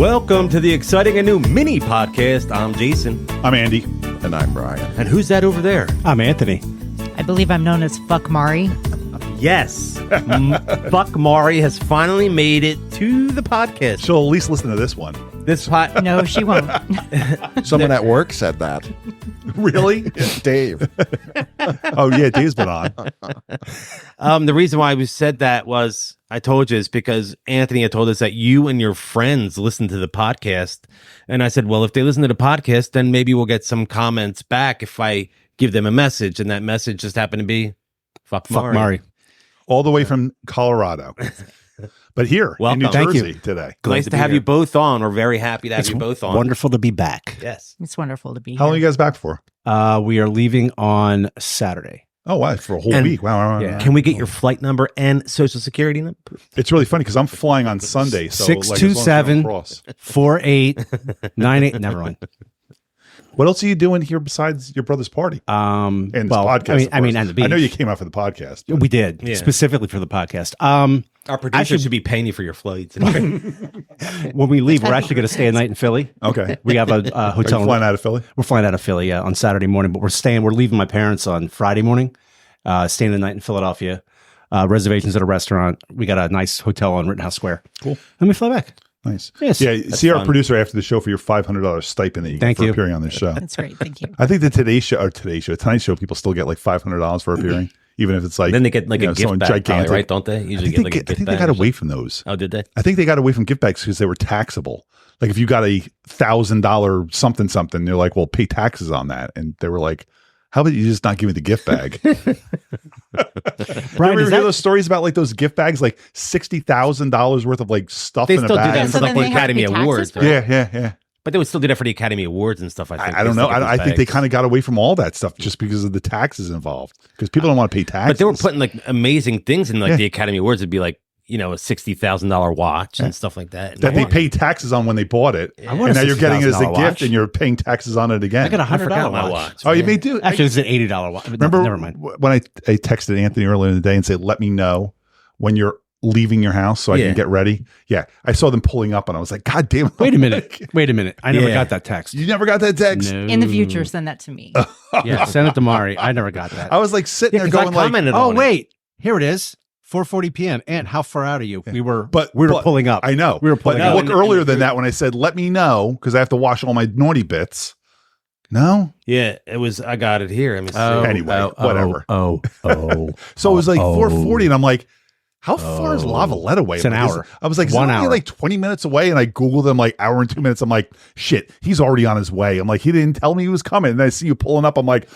Welcome to the exciting and new mini podcast. I'm Jason. I'm Andy. And I'm Brian. And who's that over there? I'm Anthony. I believe I'm known as Fuck Mauri. Yes. Fuck Mauri has finally made it to the podcast. She'll at least listen to this one. No, she won't. Someone at work said that. Really? Dave. Oh, yeah, Dave's been on. The reason why we said that was, I told you, is because Anthony had told us that you and your friends listen to the podcast. And I said, well, if they listen to the podcast, then maybe we'll get some comments back if I give them a message. And that message just happened to be, Fuck Mauri. All the way from Colorado. But here in New Jersey today. Nice to have you both on. We're very happy to have you both on. Wonderful to be back. Yes. It's wonderful to be How long are here. you guys back for? We are leaving on Saturday. Oh, wow. For a whole And- week. Wow. Yeah. Can we get your flight number and social security number? It's really funny because I'm flying on Sunday. So 627 like, 4898. Never mind. what else are you doing here besides your brother's party? And this podcast. I mean, and the beach. I know you came out for the podcast. but- We did specifically for the podcast. Our producer should be paying you for your flights. When we leave, we're actually going to stay a night in Philly. Okay. We have a Are hotel. you flying out of Philly? We're flying out of Philly on Saturday morning, but we're leaving my parents on Friday morning, staying the night in Philadelphia. Reservations at a restaurant. We got a nice hotel on Rittenhouse Square. Cool. And we fly back. Nice. Yes. Yeah. See our fun. producer after the show for your $500 stipend that you get for appearing on this show. That's great. Thank you. I think the Tonight Show, people still get like $500 for appearing, even if it's like Then they get like a gift someone bag, probably, right? Don't they? Usually get like a gift I think bag. they got away from those. Oh, did they? I think they got away from gift bags because they were taxable. Like if you got a $1,000 something, they're like, well, pay taxes on that. And they were like, how about you just not give me the gift bag? Brian, you ever is hear that, those stories about like those gift bags, like $60,000 worth of like stuff They in a still do bag? that So for then the they have to Academy pay taxes Awards. for Right? Yeah. But they would still do that for the Academy Awards and stuff. I think. I don't They know. still get I those think they bags. kind of got away from all that stuff just because of the taxes involved. Because people don't want to pay taxes. But they were putting like amazing things in like Yeah. the Academy Awards. It'd be like, a $60,000 watch and stuff like that. that they paid taxes on when they bought it. I And want a now you're getting it as a $60,000 gift watch. and you're paying taxes on it again. I got a I forgot $100 my watch. watch. Oh, you man. may do. Actually, it's an $80 watch. Remember Never mind. when I texted Anthony earlier in the day and said, let me know when you're leaving your house so I Yeah. can get ready? Yeah. I saw them pulling up and I was like, God damn it. Wait a minute. I never Yeah. got that text. You never got that text? No. In the future, send that to me. Yeah, send it to Mari. I never got that. I was like sitting Yeah, there 'cause I going like, commented Oh, on it. wait. Here it is. 4:40 p.m. Aunt, how far out are you? We were but pulling up. I know. We were pulling but up. look earlier than that when I said, let me know because I have to wash all my naughty bits. No? Yeah, it was. I got it here. Let me see. Anyway, whatever. Oh. So it was like 4:40 and I'm like, how far is Lavalette away? It's an hour. I was like, is 1 it only hour. like 20 minutes away? And I Googled him like hour and 2 minutes. I'm like, shit, he's already on his way. I'm like, he didn't tell me he was coming. And I see you pulling up. I'm like,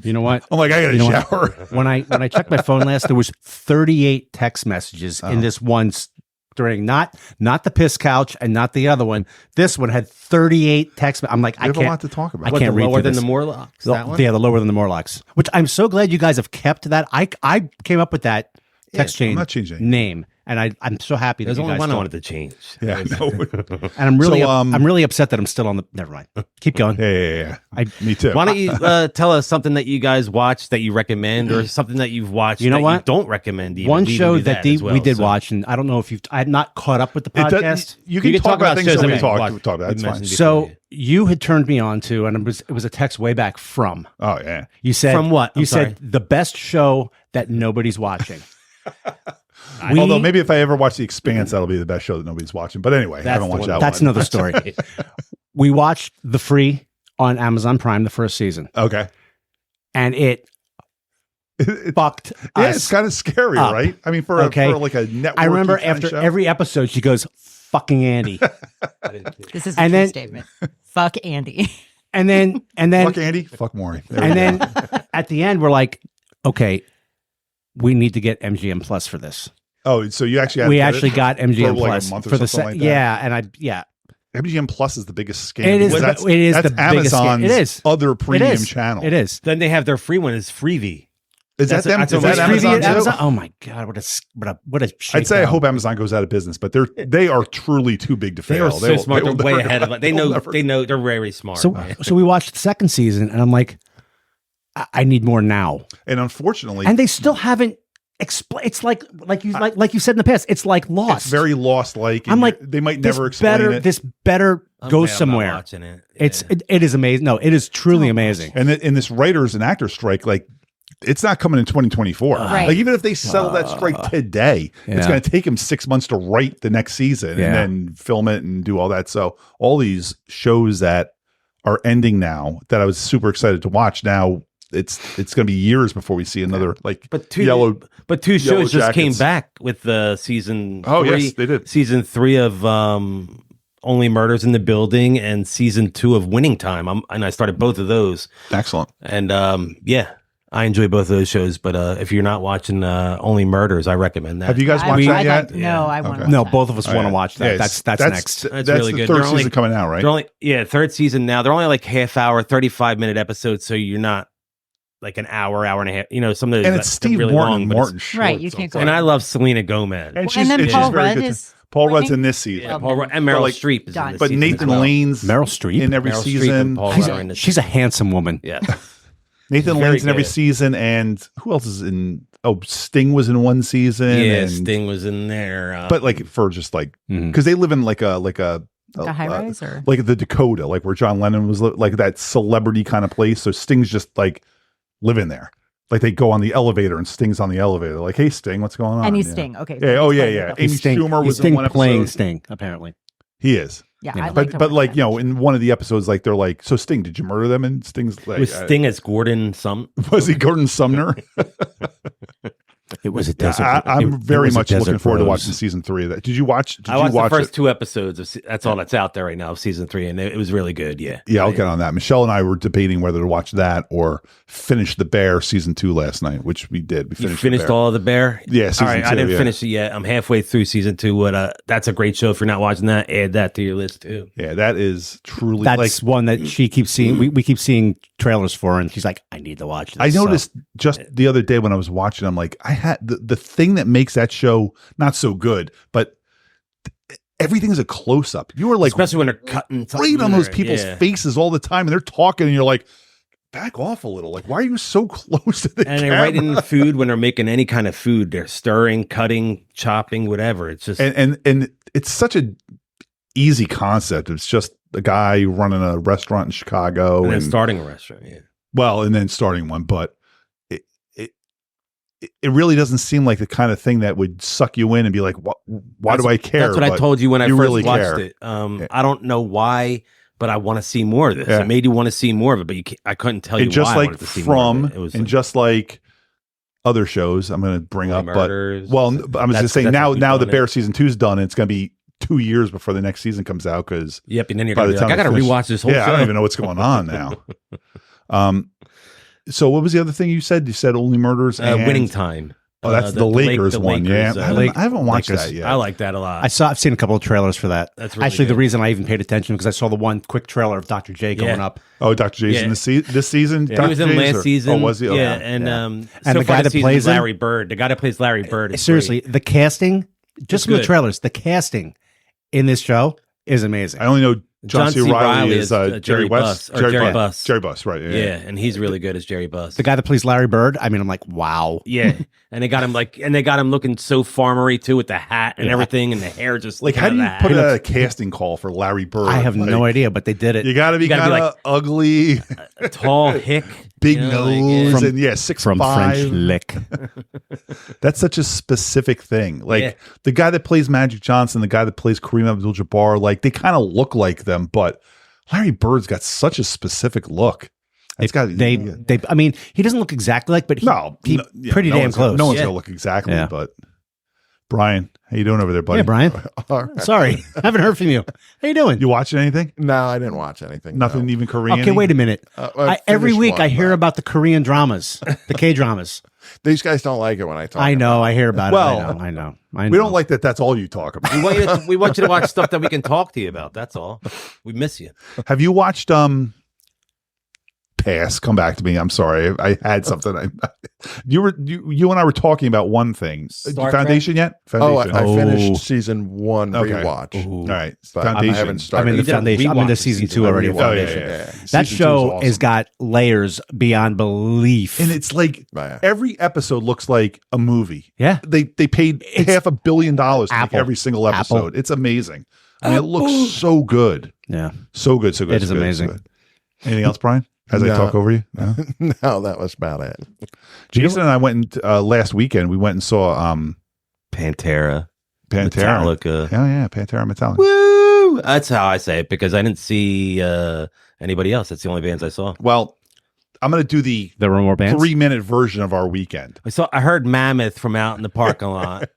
You know what? I gotta You know what? shower. When I checked my phone last, there was 38 text messages in this one string. Not the piss couch and not the other one. This one had 38 text. I'm like, We I have a can't. lot to talk about. I What, can't the read lower through than this. the Morlocks. That one. Yeah, the lower than the Morlocks. Which I'm so glad you guys have kept that. I came up with that text chain I'm not changing. name, and I'm so happy that There's you only guys one I don't. wanted to change. Yeah, I know. And I'm really So, I'm really upset that I'm still on the. Never mind. Keep going. Yeah. I- Me too. Why don't you tell us something that you guys watch that you recommend, or something that you've watched You know that what? you don't recommend? Even. One We even show do that as well, we did so. watch, and I don't know if I'm not caught up with the It doesn't- podcast. you can talk about things shows that we we've talk watched. about. That's We fine. mentioned So before. you had turned me on to, and it was a text way back from. Oh, yeah. You said From what? I'm You sorry. said the best show that nobody's watching. Although maybe if I ever watch The Expanse, that'll be the best show that nobody's watching. But anyway, I That's haven't the watched one. that That's one. another story. We watched The Free on Amazon Prime, the first season, Okay. and it fucked Yeah, us. it's kind of scary, up. right? I mean, for like a network. I remember after every episode, she goes, "Fucking Andy," This is a And true then- statement. Fuck Andy. and then fuck Andy, fuck Mauri. There we and go. then at the end, we're like, "Okay, we need to get MGM Plus for this." Oh, so you actually We had to actually get it got MGM for like Plus a month or for the something like that? yeah. MGM Plus is the biggest scam. It is because the- it is that's the biggest scam. Amazon's It is. other premium It is. channel. It is. Then they have their free one is Freevee. Is that That's- them? that's Is a that free Amazon Preview at too? Amazon? Oh my god! What a I'd say I shakedown. hope Amazon goes out of business, but they are truly too big to They fail. are so smart. They're will way never ahead go of out. it. They They'll know. never- They know. They're very smart. So so we watched the second season, and I'm like, I need more now. And unfortunately, And they still haven't. It's like you said in the past. It's like Lost. It's very Lost like. I'm like, they might this never explain it. This better I'm go glad I'm not somewhere. watching it. It is amazing. No, it is truly amazing. And in this writers and actors strike, like it's not coming in 2024. Right. Like even if they settle that strike today, it's going to take them 6 months to write the next season and then film it and do all that. So all these shows that are ending now that I was super excited to watch now. It's going to be years before we see another two Yellow shows just came Jackets. back with the season. Oh, 3, yes, they did. Season 3 of Only Murders in the Building and season 2 of Winning Time. And I started both of those. Excellent. And I enjoy both of those shows. But if you're not watching Only Murders, I recommend that. Have you guys watched that yet? No, I want to. No, both of us want to Yeah. watch that. Yeah, That's next. That's That's really the good. third They're only- season coming out, right? They're only third season now. They're only like half hour, 35-minute episodes, so you're not like an hour and a half. You know, some of those And it's Steve really Martin long, and but Martin Short. Right, you can't go. and I love Selena Gomez. And And then she's Paul very Rudd good. is Paul Rudd's winning? in this season. Yeah, Paul Rudd and Meryl like- Streep is Done. in this But season Nathan as well. Lane's Meryl Streep. in every Meryl Streep season. and Paul Rudd are in this She's a season. handsome woman. Yeah. Nathan Very Lane's in every good. season, and who else is in? Oh, Sting was in one season. Yeah, and, Sting was in there. but like for just like Mhm. because they live in like a The high rise or like the Dakota, like where John Lennon was like that celebrity kind of place. So Sting's just like living there. Like they go on the elevator and Sting's on the elevator. Like, hey Sting, what's going on? and he's Yeah. Sting. Okay. Yeah. Oh yeah, He's yeah. playing Amy the- Sting, Schumer was Sting in one playing episode. Sting, apparently. He is. Yeah, Yeah. I'd like to But watch like that. you know, in one of the episodes, like they're like, so Sting, did you murder them? And Sting's like, was Sting as Gordon was he Gordon Sumner? It was a Yeah, desert. I'm it very was a much looking desert forward to rose. watching season 3 of that. Did you watch? Did I you watched watch the first it? 2 episodes of that's all that's out there right now of season 3, and it was really good. Yeah, Yeah, I'll get on that. Michelle and I were debating whether to watch that or finish The Bear season 2 last night, which we did. We you finished, finished The Bear. all of the Bear. Yeah, season all right, 2. I didn't yeah. finish it yet. I'm halfway through season 2. What? That's a great show. If you're not watching that, add that to your list too. Yeah, that is truly That's like one that she keeps seeing. We keep seeing trailers for, and she's like, "I need to watch this." I So- noticed just the other day when I was watching, I'm like, I had the thing that makes that show not so good, but everything's a close up. You were like Especially when they're cutting something right on those there. people's Yeah. faces all the time, and they're talking, and you're like, back off a little. Like, why are you so close to the And they're camera? writing food when they're making any kind of food. They're stirring, cutting, chopping, whatever. It's just And it's such a easy concept. It's just a guy running a restaurant in Chicago and then and starting a restaurant. Yeah. well, and then starting one, but it really doesn't seem like the kind of thing that would suck you in and be like, why do I care? That's what I But told you when I you first really watched care. it. Yeah. I don't know why, but I want to see more of this. Yeah. It made you want to see more of it, but I couldn't tell you And just why I like wanted to see more From, of it. It was and like just like other shows, I'm going to bring up, Murders. but well, I was That's- just saying that's now a week the on it. Bear season 2 is done. And it's going to be 2 years before the next season comes out because Yep, and then you're by gonna the be like, time I got to finish- rewatch this whole yeah, show. I don't even know what's going on now. So what was the other thing you said? You said Only Murders and Winning Time. Oh, that's the Lakers one. Yeah, I haven't watched Lakers. that yet. I like that a lot. I've seen a couple of trailers for that. That's really actually the good. reason I even paid attention because I saw the one quick trailer of Dr. J going Yeah. up. Oh, Dr. Jason, Yeah. this season? he Dr. was in Jason, last or- season. Oh, was he? Okay. Yeah, and And so the far guy this that season plays is him? Larry Bird. The guy that plays Larry Bird is Seriously, great. the casting, just from the good. trailers, the casting in this show is amazing. I only know John C. Reilly is Jerry Jerry Buss, West. or Jerry Buss. Jerry Buss, right. Yeah, and he's really good as Jerry Buss. The guy that plays Larry Bird, I mean, I'm like, wow. Yeah, and they got him looking so farmery too with the hat and everything, and the hair just Like, how do sticking you out of put the hat. out a casting call for Larry Bird? I have Like, no idea, but they did it You got to be gotta be kind of ugly, a tall hick, big you know, nose, like, and 6'5". from French Lick. That's such a specific thing. Like Yeah. the guy that plays Magic Johnson, the guy that plays Kareem Abdul-Jabbar, like they kind of look like them, but Larry Bird's got such a specific look. It's got I mean, he doesn't look exactly like, but he pretty no damn one's close. Gonna, no one's Yeah. gonna look exactly, Yeah. but Brian, how you doing over there, buddy? Yeah, Brian. All right. Sorry, I haven't heard from you. How you doing? You watching anything? No, I didn't watch anything. Nothing no. even Korean? Okay, wait a minute. Every finished week one, I hear but about the Korean dramas, the K dramas. these guys don't like it when I talk. I know. about I hear about Well, it. I know. We don't like that. That's all you talk about. We want you to watch stuff that we can talk to you about. That's all. We miss you. Have you watched pass. Come back to me. I'm sorry. I had something. You and I were talking about one thing. Foundation yet? Foundation. I finished season 1 rewatch. All right. But Foundation. I haven't started. I'm in the Foundation. I'm into season 2 already. Yeah. That show has got layers beyond belief. And it's like every episode looks like a movie. Yeah. They paid $500 million to make every single episode. It's amazing. I mean, it looks so good. Yeah. So good. It is amazing. So anything else, Brian? As I talk over you? No? No, that was about it. Jason and I went last weekend. We went and saw Pantera. Metallica. Yeah, Pantera Metallica. Woo! That's how I say it because I didn't see anybody else. That's the only bands I saw. Well, I'm going to do there were more bands? 3-minute version of our weekend. I heard Mammoth from out in the parking lot.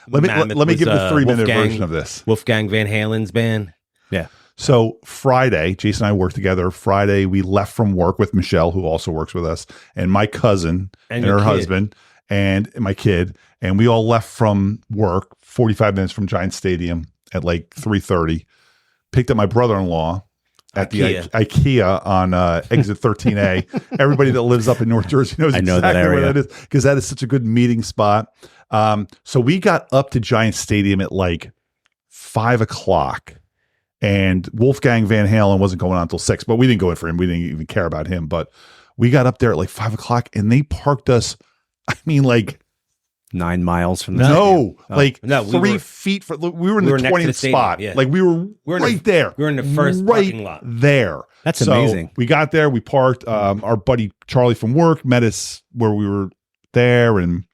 Let me give the 3-minute version of this. Wolfgang Van Halen's band. Yeah. So Friday, Jason and I worked together. Friday, we left from work with Michelle, who also works with us, and my cousin and her husband and my kid. And we all left from work 45 minutes from Giant Stadium at like 3:30. Picked up my brother-in-law at the IKEA on exit 13A. Everybody that lives up in North Jersey knows exactly where that is because that is such a good meeting spot. So we got up to Giant Stadium at like 5 o'clock. And Wolfgang Van Halen wasn't going on until 6, but we didn't go in for him. We didn't even care about him. But we got up there at like 5 o'clock and they parked us, I mean, like 9 miles from the stadium. No, 3 feet from, we were in the 20th spot. Yeah. Like we were right there. We were in the first parking lot. There. That's amazing. We got there, we parked. Our buddy Charlie from work met us where we were there and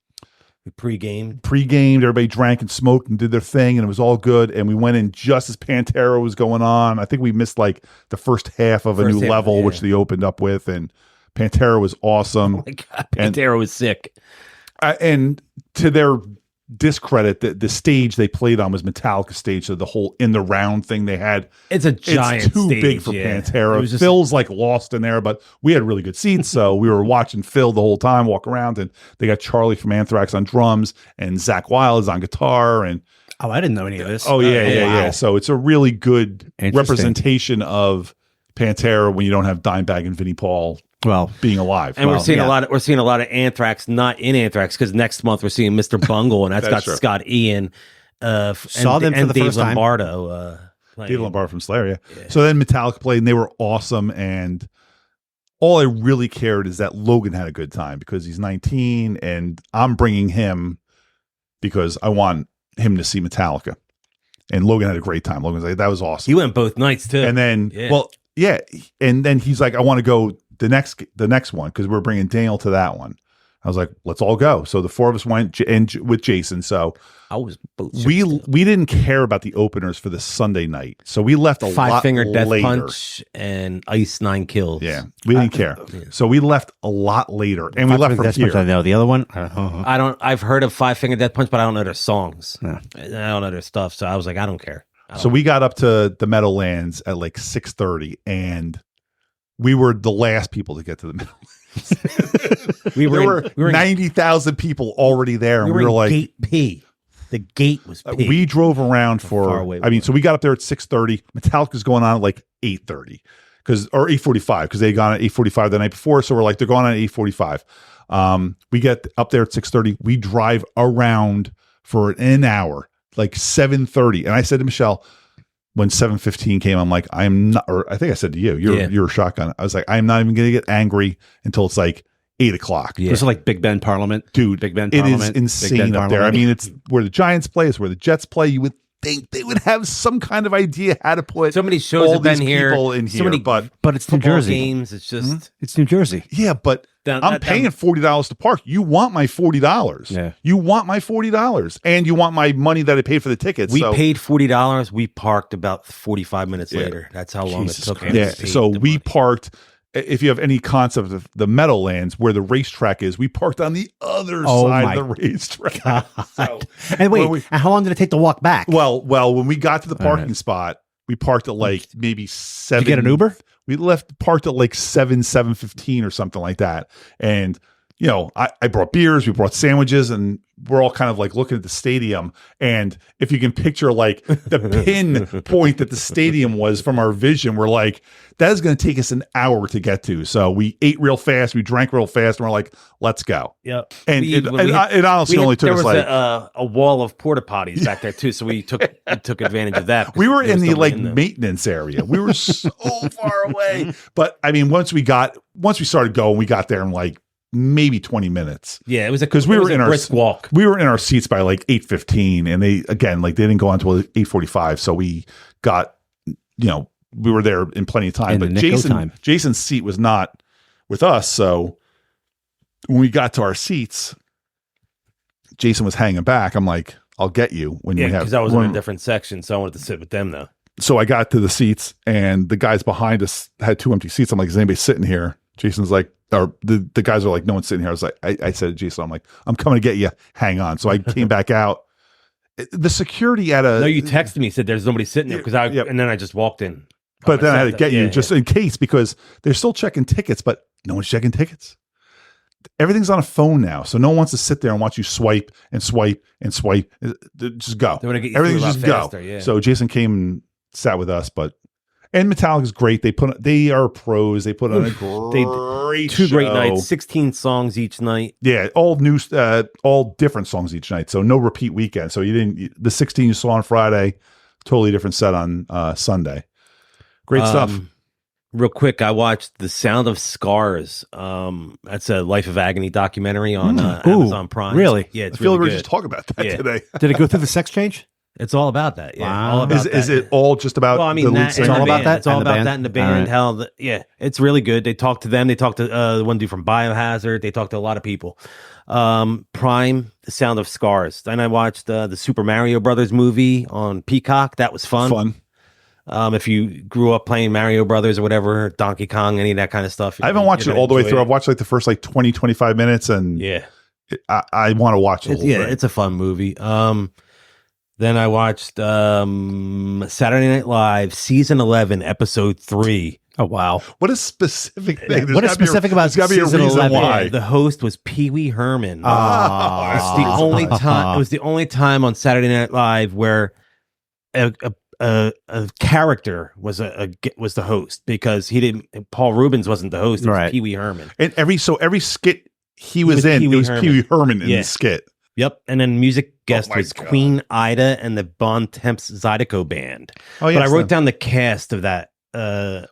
we pre-gamed. Everybody drank and smoked and did their thing, and it was all good. And we went in just as Pantera was going on. I think we missed like the first half of a new level, which they opened up with, and Pantera was awesome. Oh my God, Pantera was sick. And to their discredit, the stage they played on was Metallica stage, so the whole in the round thing they had. It's a giant It's too stage, big for Pantera. Phil's like lost in there, but we had really good seats, so we were watching Phil the whole time walk around, and they got Charlie from Anthrax on drums, and Zach Wilde is on guitar, and I didn't know any of this. Oh yeah. So it's a really good representation of Pantera when you don't have Dimebag and Vinnie Paul being alive. And we're seeing a lot of Anthrax not in Anthrax because next month we're seeing Mr. Bungle and that's got true. Scott Ian saw them for the Dave first time. Lombardo Dave Lombardo from Slayer, yeah. So then Metallica played and they were awesome, and all I really cared is that Logan had a good time because he's 19 and I'm bringing him because I want him to see Metallica, and Logan had a great time. Logan's like, that was awesome. He went both nights too. And then and then he's like, I want to go the next one because we're bringing Daniel to that one. I was like, let's all go. So the 4 of us went with Jason. So I was we didn't care about the openers for the Sunday night. So we left a lot later. 5-Finger Death Punch and Ice 9 Kills. Yeah, we didn't care. So we left a lot later, and we left from here. I know the other one. I've heard of 5-Finger Death Punch, but I don't know their songs. No. I don't know their stuff. So I was like, I don't care. So we got up to the Meadowlands at like 6:30, and we were the last people to get to the Meadowlands. we were 90,000 people already there, and we were like Gate P. The gate was P. We drove around so we got up there at 6:30. Metallica's going on at like 8:30 or 8:45 because they had gone at 8:45 the night before. So we're like, they're going on at 8:45. We get up there at 6:30. We drive around for an hour, like 7:30. And I said to Michelle, when 7:15 came, I'm like, I'm not, or I think I said to you, you're a shotgun. I was like, I'm not even going to get angry until it's like 8 o'clock. Yeah. This is like Big Ben Parliament. Dude, Big Ben Parliament. It is insane up there. I mean, it's where the Giants play, it's where the Jets play. You would think they would have some kind of idea how to put so many shows all have been these here. People in here, but it's New Jersey. Games, it's just it's New Jersey. Yeah, but I'm paying $40 to park. You want my $40. Yeah. You want my $40. And you want my money that I paid for the tickets. We paid $40. We parked about 45 minutes later. That's how long it took. Yeah. So we parked, if you have any concept of the Meadowlands where the racetrack is, we parked on the other side of the racetrack. So, and wait, and how long did it take to walk back? Well, when we got to the parking spot, we parked at like maybe 7. Did you get an Uber? We parked at like 7:15 or something like that. And you know, I brought beers, we brought sandwiches, and we're all kind of like looking at the stadium. And if you can picture like the pin point that the stadium was from our vision, we're like, that is going to take us an hour to get to. So we ate real fast, we drank real fast, and we're like, let's go. Yep. And it honestly only took us like a wall of porta potties back there too. So we took advantage of that. We were in the like maintenance area. We were so far away. But I mean, once we started going, we got there in like maybe 20 minutes. Yeah, it was because we were in our brisk walk. We were in our seats by like 8:15, and they didn't go on until 8:45. So we got, you know, we were there in plenty of time. But Jason's seat was not with us. So when we got to our seats, Jason was hanging back. I'm like, I'll get you when you have. Because I was in a different section, so I wanted to sit with them though. So I got to the seats, and the guys behind us had 2 empty seats. I'm like, is anybody sitting here? Jason's like, or the guys are like, no one's sitting here. I was like, I said to Jason, I'm like, I'm coming to get you. Hang on. So I came back out. The security at No, you texted me, said there's nobody sitting there and then I just walked in. But then I had to get you just in case, because they're still checking tickets, but no one's checking tickets. Everything's on a phone now, so no one wants to sit there and watch you swipe and swipe and swipe. Just go. Everything's just go. Yeah. So Jason came and sat with us, and Metallica's great. They are pros. They put on a great two great nights, 16 songs each night. Yeah, all new, all different songs each night. So no repeat weekend. So the 16 you saw on Friday, totally different set on Sunday. Great stuff. Real quick, I watched The Sound of Scars. That's a Life of Agony documentary on Amazon Prime. Really? Yeah, it's I feel really we were good. just talking about that today. Did it go through the sex change? It's all about that. Yeah. Wow. All about Is it all just about the lead singer? It's all about that. It's all and the about band? that in the band. All right. It's really good. They talk to them. They talk to the one dude from Biohazard. They talk to a lot of people. Prime, The Sound of Scars. Then I watched the Super Mario Brothers movie on Peacock. That was fun. If you grew up playing Mario Brothers or whatever, Donkey Kong, any of that kind of stuff. I haven't watched it all the way through. I've watched like the first like 20, 25 minutes, and I want to watch the whole thing. It's a fun movie. Then I watched Saturday Night Live season 11, episode 3. Oh wow! What a specific thing! What is specific about season 11? There's got to be a reason why. The host was Pee Wee Herman. It's the only time. It was the only time on Saturday Night Live where a character was the host, because Paul Rubens wasn't the host. It was Pee Wee Herman. And every skit he was in, it was Pee Wee Herman in the skit. Yep. And then music guest was God. Queen Ida and the Bon Temps Zydeco Band. Oh, yeah. But I wrote down the cast of that.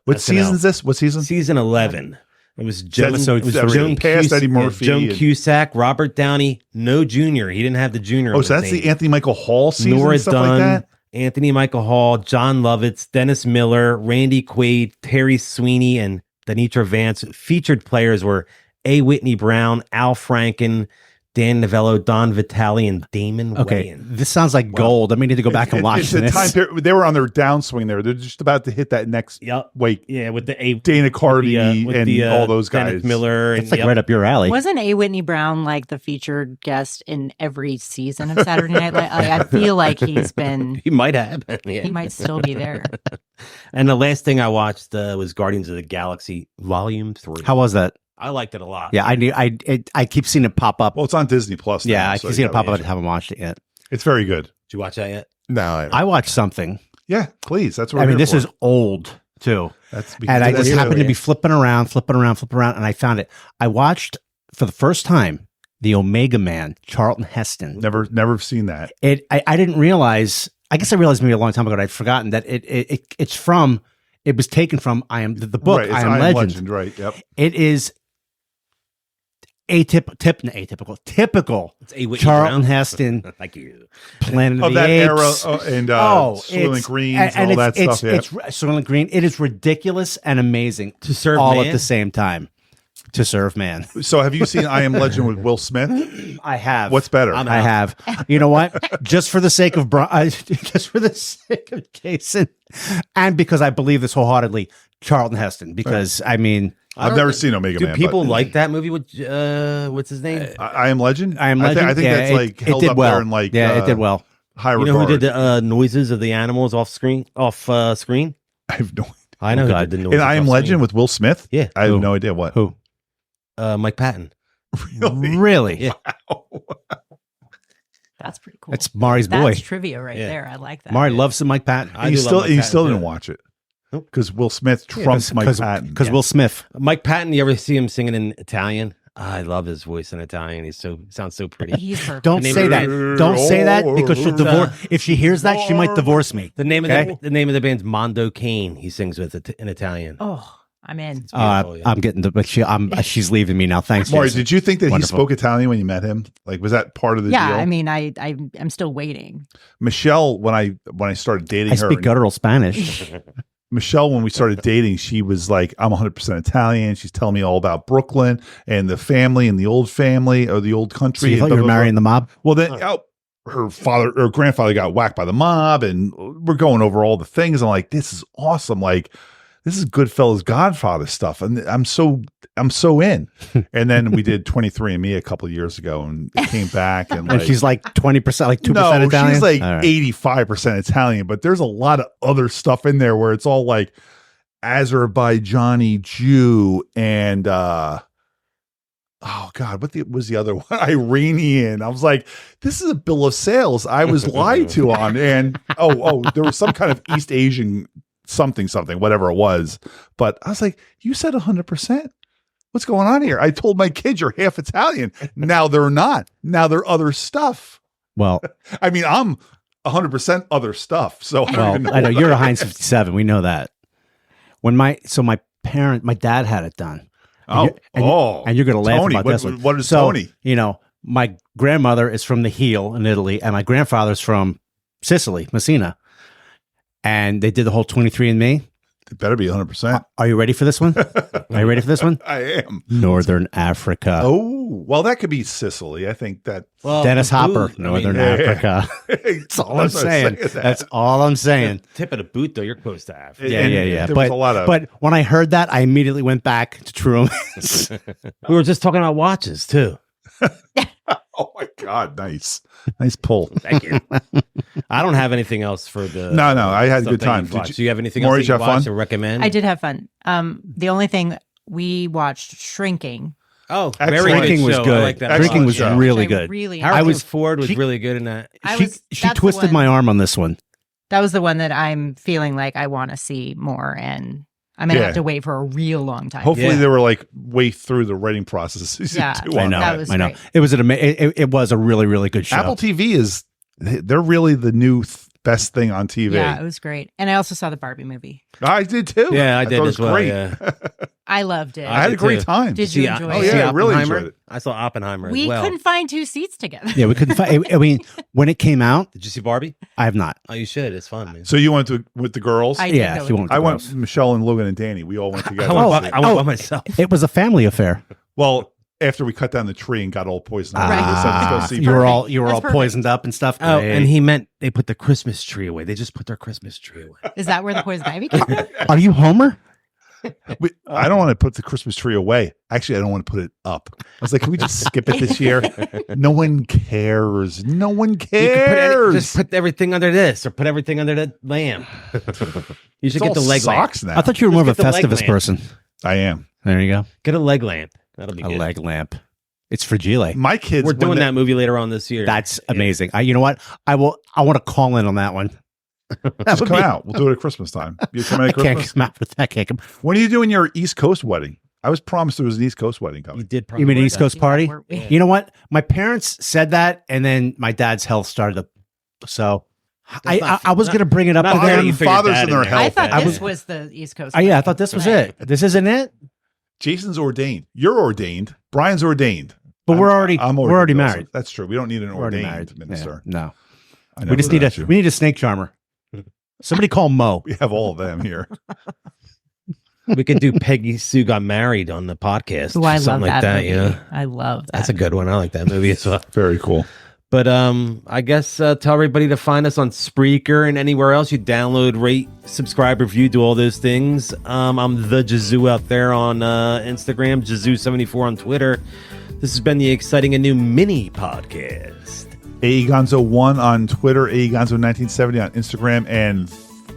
What season is this? What season? Season 11. It was Joan past Eddie Murphy. Joan Cusack, Robert Downey, no junior. He didn't have the junior. Oh, so that's the Anthony Michael Hall season? Nora and stuff Dunn, like that? Anthony Michael Hall, John Lovitz, Dennis Miller, Randy Quaid, Terry Sweeney, and Denitra Vance. Featured players were A. Whitney Brown, Al Franken, Dan Novello, Don Vitale, and Damon Wayans. This sounds like gold. I mean, I need to go back and watch this. Time period, they were on their downswing there. They're just about to hit that next wake. Yeah, with the Dana Carvey and all those guys. Dennis Miller. It's like right up your alley. Wasn't A. Whitney Brown like the featured guest in every season of Saturday Night Live? I feel like he's been. He might have. Yeah. He might still be there. And the last thing I watched was Guardians of the Galaxy Volume 3. How was that? I liked it a lot. Yeah, I keep seeing it pop up. Well, it's on Disney Plus. Yeah, now, I keep seeing it pop up. I haven't watched it yet. It's very good. Did you watch that yet? No, I watched something. Yeah, please. That's what I mean. This is old too. And I just happened to be flipping around, and I found it. I watched for the first time the Omega Man, Charlton Heston. Never seen that. I didn't realize. I guess I realized maybe a long time ago. I'd forgotten that it's from. It was taken from the book. Right, I Am Legend. Right. Yep. It is. Typical it's Charlton Heston, thank you. Planet of of the that Apes. era and Soylent Greens and all that stuff. It's Soylent Green. It is ridiculous and amazing To serve all man? at the same time. To serve man. So, have you seen I Am Legend with Will Smith? I have. What's better? I have. You know what? Just for the sake of Jason, and because I believe this wholeheartedly, Charlton Heston. Because I mean. I've never seen Omega Man. Do people like that movie with what's his name? I Am Legend? I Am Legend. I think that's like held up there in like it did well. High you regard. know who did the noises of the animals off screen? I have no idea. I know who did the noises. In I Am off Legend screen. with Will Smith? Yeah. I have no idea what. Who? Mike Patton. Really? Yeah. That's pretty cool. That's Mauri's boy. That's trivia right there. I like that. Mauri loves some Mike Patton. I You do love still Mike you Patton, still too. didn't watch it because Will Smith trumps Mike Patton. Because Will Smith. Mike Patton, you ever see him singing in Italian? I love his voice in Italian. He sounds so pretty. He's perfect. Don't name say of that. the Don't say that because she'll divorce. If she hears that, she might divorce me. The name Okay. of the name of the band's Mondo Cane. He sings with it in Italian. Oh, I'm in. Beautiful, yeah. I'm getting the, but she's leaving me now. Thanks, Maury, Jason. did you think that Wonderful. he spoke Italian when you met him? Like, was that part of the deal? I mean, I'm still waiting. Michelle, when I started dating I her, speak guttural Spanish. Michelle, when we started dating, she was like, I'm 100% Italian. She's telling me all about Brooklyn and the family and the old family or the old So country. you thought and you were marrying the mob? Well, then her grandfather got whacked by the mob, and we're going over all the things. I'm like, this is awesome. Like, this is Goodfellas Godfather stuff. And I'm so in. And then we did 23andMe a couple of years ago, and it came back. And, And she's like 20%, like 2% no, Italian? she's like All right. 85% Italian, but there's a lot of other stuff in there where it's all like Azerbaijani Jew and oh God, was the other one? Iranian. I was like, this is a bill of sales I was lied to on. And there was some kind of East Asian something, whatever it was. But I was like, you said 100%. What's going on here? I told my kids you're half Italian. Now they're not. Now they're other stuff. Well, I mean, I'm 100% other stuff. So I know you're a Heinz 57. We know that. When my dad had it done. And you're going to laugh Tony, about this one. What is So, Tony? you know, my grandmother is from the Heel in Italy, and my grandfather's from Sicily, Messina. And they did the whole 23andMe. It better be 100%. Are you ready for this one? Are you ready for this one? I am. Northern Africa. Oh, well, that could be Sicily. I think that. Well, Dennis the Hopper, boot, I Northern mean, Africa. That's all I'm saying. That's all I'm saying. Tip of the boot, though, you're close to Africa. Yeah. There was a lot of. But when I heard that, I immediately went back to True Romance. We were just talking about watches too. Oh my God, nice pull. Thank you. I don't have anything else for the. No, I had a stuff good that time. you've Did watched. Do you have anything else Maurice, that you have fun? watched or recommend? I did have fun. The only thing we watched, Shrinking. Oh, Excellent. very good Drinking was show. good. I like that. Drinking was Excellent show. really Which I good. Really, Harrison Ford was really good in that. She twisted my arm on this one. That was the one that I'm feeling like I want to see more, and I'm gonna have to wait for a real long time. Hopefully, Yeah. they were like way through the writing process. Season Yeah, 2 I on know. that was I know. great. It was it was a really, really good show. Apple TV they're really the new best thing on TV. Yeah, it was great. And I also saw the Barbie movie. I did too. Yeah, I thought did it as was well. great. Yeah. I loved it. I had a did great too. time. Did you enjoy Oh, it? yeah, I really Oppenheimer? enjoyed it. I saw Oppenheimer We as well. couldn't find two seats together. Yeah, we couldn't find. I mean, when it came out, Did you see Barbie? I have not. Oh, you should. It's fun, man. So you went with the girls? I did Yeah, go he with won't. I went Michelle and Logan and Danny. We all went together. I went by myself. It was a family affair. Well, after we cut down the tree and got all poisoned, Right. they said, let's go see You were Barbie. all That's perfect. poisoned up and stuff. Oh, Great. and he meant they put the Christmas tree away. They just put their Christmas tree away. Is that where the poison ivy came from? Are you Homer? I don't want to put the Christmas tree away. Actually, I don't want to put it up. I was like, can we just skip it this year? No one cares. No one You could cares. just put everything under this or put everything under the lamp. You should It's get the all leg lamp. socks now. I thought you were more of a Just get the leg Festivus lamp. person. I am. There you go. Get a leg lamp. That'll be A good. leg lamp. It's fragile. My kids. We're when doing they- that movie later on this year. That's amazing. You know what? I want to call in on that one. Just come out. We'll do it at Christmas time. You come at I can't Christmas. come out with that. Can't come. When are you doing your East Coast wedding? I was promised there was an East Coast wedding You coming. did. You mean probably East that. Coast party? We're- we- You know what? My parents said that, and then my dad's health started to. So I was going to bring it up not to fair them. you fit your Fathers dad in their there. health. I thought I this was the East Coast. Oh, yeah, I wedding. thought this was Right. it. This isn't it. Jason's ordained. You're ordained. Brian's ordained. But we're already we're already married. That's true. We don't need an We're already ordained married. minister. Yeah, no, I know we just need that's a you. we need a snake charmer. Somebody call Mo. We have all of them here. We could do Peggy Sue Got Married on the podcast. Ooh, I love something like that that. movie. You know, I love that. that's a good one. I like that movie as well. Very cool. But I guess tell everybody to find us on Spreaker and anywhere else you download, rate, subscribe, review, do all those things. I'm the Jazoo out there on Instagram, Jazoo74 on Twitter. This has been the exciting and new mini podcast. AEGonzo1 on Twitter, AEGonzo1970 on Instagram, and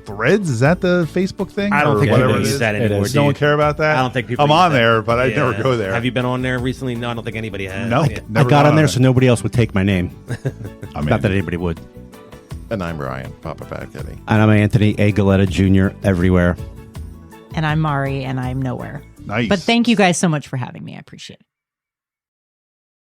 Threads? Is that the Facebook thing? I don't or think whatever people it use is? that anymore. Does no one care about that? I don't think people. I'm use on that. there, but I never go there. Have you been on there recently? No, I don't think anybody has. No, Yeah. never I got on there it. so nobody else would take my name. I mean, Not that anybody would. And I'm Ryan, Papa Fat Kitty. And I'm Anthony A. Galetta Jr. everywhere. And I'm Mauri, and I'm nowhere. nice. But thank you guys so much for having me. I appreciate it.